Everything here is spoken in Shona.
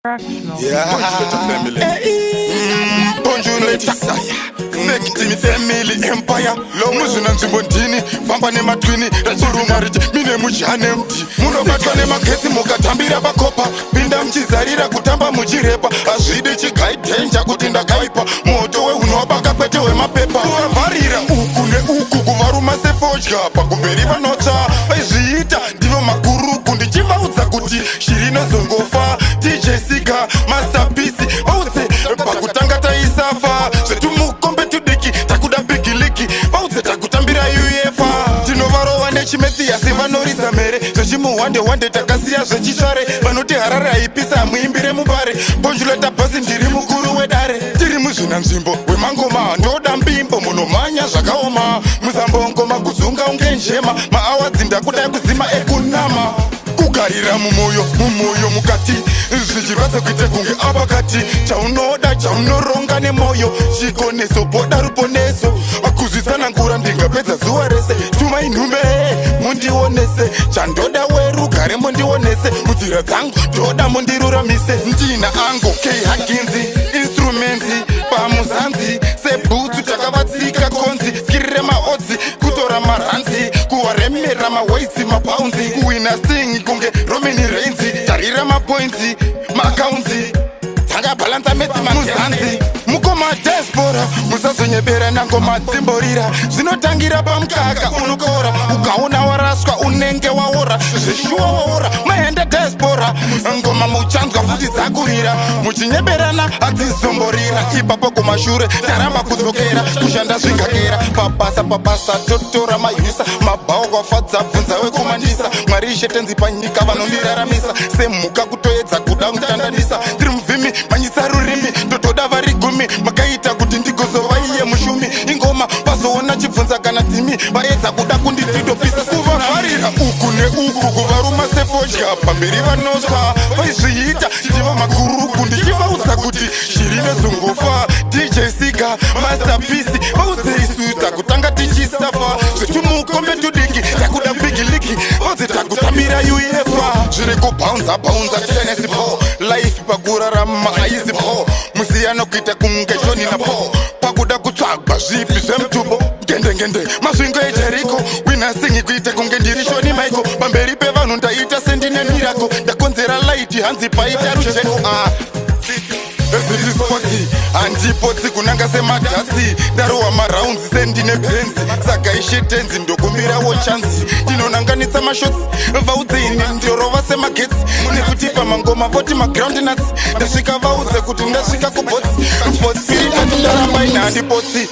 Yeah, family. Bonjour Letisaya. Fake team family empire. Muzuna nzimbondini, vamba ne matwini, rachuruma rich, mine mujane mti. Munobatwa ne magesi mukatambira bakopa. Pinda mchizarira kutamba muchirepa. Azvide chikaitenja kuti ndakaipa. Moto we unobaka kwete we mapepa. Kuvarira uku ne uku kuvaruma sefodya. Pakumberi vanotsa, vaizviita ndivo makuruku. Ndichivaudza kuti Shirino zongofa. DJ Sika, masterpiece, bauze, pakutanga taisafa. Zvetumukombe tudiki, takuda bigiliki, bauze takutambira UEFA. Tinovarowa nechimethi asi vanoriza mere. Zvechimuhwande hwande takasiya zvechishare. Vanoti Harare haipisa muimbire mubare. Bonjuleta basi ndiri mukuru wedare. Tiri muzvina nzvimbo wemangoma ndoda mbimbo munomanya zvakaoma. Muzambongoma kuzunga unge njema. Maawadzi ndakuda kuzima ekunama. Kugarira mumoyo mukati zvichirwadza kuite kunge apakati. Chaunoda chaunoronga nemoyo chikoneso boda ruponeso. Akuzvisana ngura ndingapedza zuva rese. Tumai nhume mundionese chandoda werugare mundionese. Mudzira dzangu ndoda mundiruramise. Ndina ango kehaginzi instrumenti pamuzanzi sebhutsu takavatsika konzi. Skirire maodzi kutora maranzi kuwaremera mawaitsi mapaunzi. Kuwina sting kunge Romini Reinzi. Tarira mapointi makaunzi tanga balanza metsi muzanzi. Mukoma diaspora musazonyebera nango madzimborira. Zvinotangira pamukaka unokora. Ukaona waraswa unenge waora. Zveshuwa waora maenda diaspora. Ngoma muchanzwa futi dzakurira. Muchinyeberana hadzizomborira. Ipapo kumashure taramba kudzokera. Kushanda zvingakera pabasa totora mayusa. Mabhawa kwafadza bvunza wekumandisa. Mwari shetenzi panyika vanondiraramisa. Semuka kutoedza kuda kutandanisa. Tiri muvhimi manyisa rurimi ndotoda vari gumi. Makaita kuti ndigozova iye mushumi. Ingoma vazoona chibvunza kana timi vaedza kuda kundititopisa. Kuvavharira uku neuku kuvaruma sefodya. Pamberi vanoswa vaizviita ndivo makuruku. Ndichivaudza kuti Shirino zongofa. DJ Sika masterpiece vaudze isu takutanga tichisafa. Zvetumukombe tudiki takuda bigiliki. Vaudze takutambira UEFA. Zviri kubhaunza tenesi po. Life pakurarama aizi po. Musiyano kuita kunge Joni na po. Pakuda kutsvagwa zvipi zvemutupo. Ngende mazvingo ejeriko. Wina singi kuite kunge ndiri Shoni Michael. Pamberi pevanhu ndaita sendine mirako. Ndakonzera light hanzi paita rujeko. Zvirisipotsi handipotsi kunanga semadhasi. Ndarowa maraunzi sendine penzi. Saka ishetenzi ndokumbirawo chanzi. Ndinonanganisa mashotsi vaudze ini ndiorova semagetsi. Nekutipa mangoma voti magroundnuts. Ndasvika vaudze kuti ndasvika kubotsi. Potsi iri atindaramba ina handipotsi.